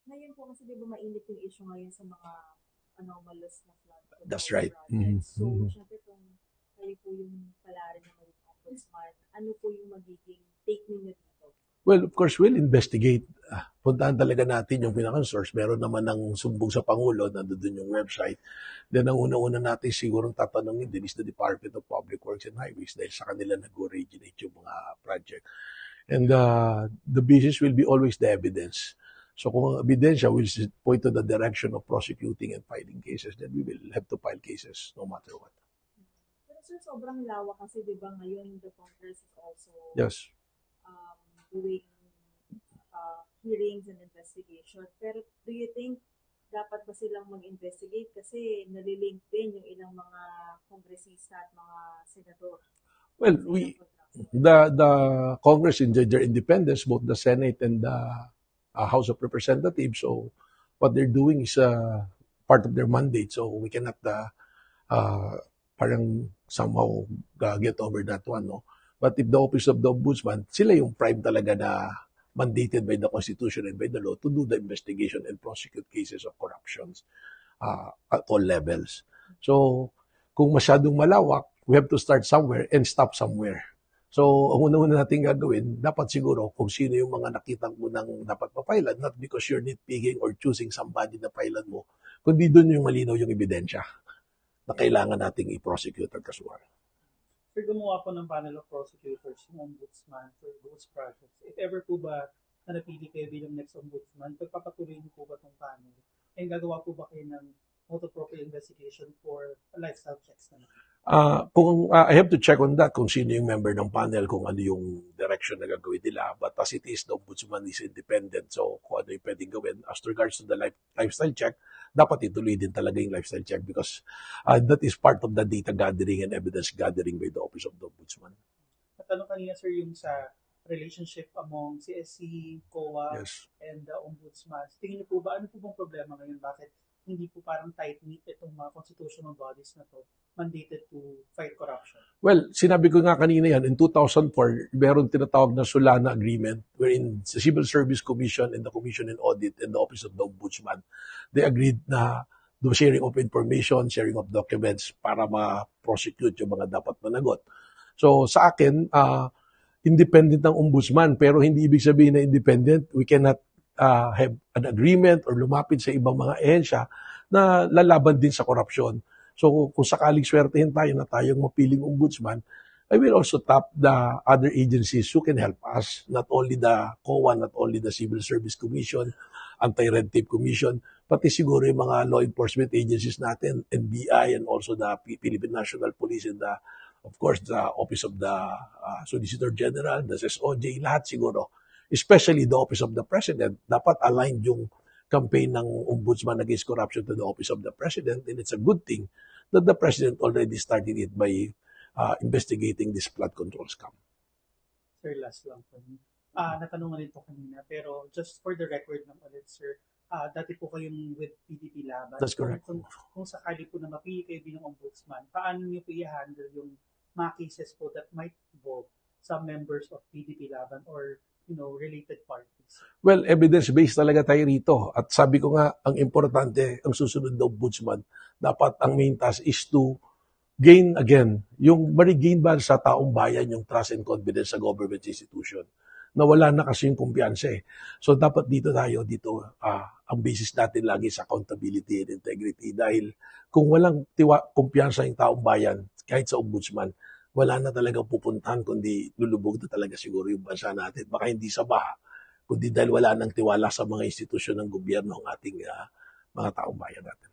Ngayon po kasi 'di ba mainit yung issue ngayon sa mga anomalous na flood That's control right. projects. So, Mhm. syempre kung kayo po yung pala rin ng maging ombudsman, ano po yung magiging take ninyo dito? Well, of course, we'll investigate. Puntahan talaga natin yung pinaka-source. Meron naman ng sumbong sa Pangulo, nandun yung website. Then, ang una-una natin siguro tatanungin din is the Department of Public Works and Highways dahil sa kanila nag-originate yung mga project. And the basis will be always the evidence. So kung ang ebidensya will point to the direction of prosecuting and filing cases, then we will have to file cases no matter what. Pero sir, sobrang lawak kasi 'di ba ngayon the Congress is also Yes. doing hearings and investigation. Pero do you think dapat ba silang mag-investigate kasi nalilink din yung ilang mga kongresista at mga senador Well, sa ilang contractor? the Congress enjoy their independence, both the Senate and the House of Representatives. So what they're doing is part of their mandate. So we cannot uh, parang somehow get over that one, no? But if the Office of the Ombudsman, sila yung prime talaga na mandated by the Constitution and by the law to do the investigation and prosecute cases of corruptions at all levels. So, kung masyadong malawak, we have to start somewhere and stop somewhere. So, ang una-una natin gagawin, dapat siguro kung sino yung mga nakita mo nang dapat papailan, not because you're nitpicking or choosing somebody na pailan mo, kundi doon yung malinaw yung ebidensya na kailangan nating i-prosecute at kasuhan. Sir, gumawa po ng panel of prosecutors yung ombudsman for those projects. If ever po ba na napili kayo bilang next ombudsman, pagpapatuloy niyo po ba itong panel? And gagawa po ba kayo ng multi-proper investigation for lifestyle checks na? Kung I have to check on that kung sino yung member ng panel, kung ano yung direction na gagawin nila. But as it is, the ombudsman is independent. So kung ano yung pwedeng gawin. As regards to the lifestyle check, dapat ituloy din talaga yung lifestyle check because that is part of the data gathering and evidence gathering by the Office of the Ombudsman. Natanong kanina sir yung sa relationship among CSC, COA, Yes. and the ombudsman. Tingin niyo po ba, ano po bang problema ngayon? Bakit hindi po parang tight-knit itong mga constitutional bodies na to mandated to fight corruption? Well, sinabi ko nga kanina yan, in 2004, meron tinatawag na Solana Agreement wherein the Civil Service Commission and the Commission in Audit and the Office of the Ombudsman, they agreed na the sharing of information, sharing of documents para ma-prosecute yung mga dapat managot. So sa akin, independent ng ombudsman pero hindi ibig sabihin na independent, we cannot have an agreement or lumapit sa ibang mga ehensya na lalaban din sa korupsyon. So kung sakaling swertehin tayo na tayong mapiling ombudsman, I will also tap the other agencies who can help us, not only the COA, not only the Civil Service Commission, Anti-Red Tape Commission, pati siguro yung mga law enforcement agencies natin, NBI, and also the Philippine National Police and of course, the Office of the Solicitor General, the SSOJ, lahat siguro. Especially the Office of the President, dapat aligned yung campaign ng Ombudsman against corruption to the Office of the President, and it's a good thing that the President already started it by investigating this flood control scam. Sir, last lang po. Natanong rin po kanina, pero just for the record ng ulit, sir, dati po kayong with PDP Laban. That's correct. Kung sakali po na mapili kayo bilang ombudsman, paano niyo po i-handle yung mga cases po that might involve some members of PDP Laban or related parties? Well, evidence-based talaga tayo rito. At sabi ko nga, ang importante, ang susunod na ombudsman, dapat ang main task is to gain again, yung ma-regain ba sa taong bayan yung trust and confidence sa government institution. Nawala na kasi yung kumpiyansa eh. So dapat dito ang basis natin lagi sa accountability and integrity dahil kung walang kumpiyansa yung taong bayan, kahit sa ombudsman, wala na talagang pupuntahan kundi lulubog na talaga siguro yung bansa natin. Baka hindi sa baha, kundi dahil wala nang tiwala sa mga institusyon ng gobyerno ang ating mga taong bayan natin.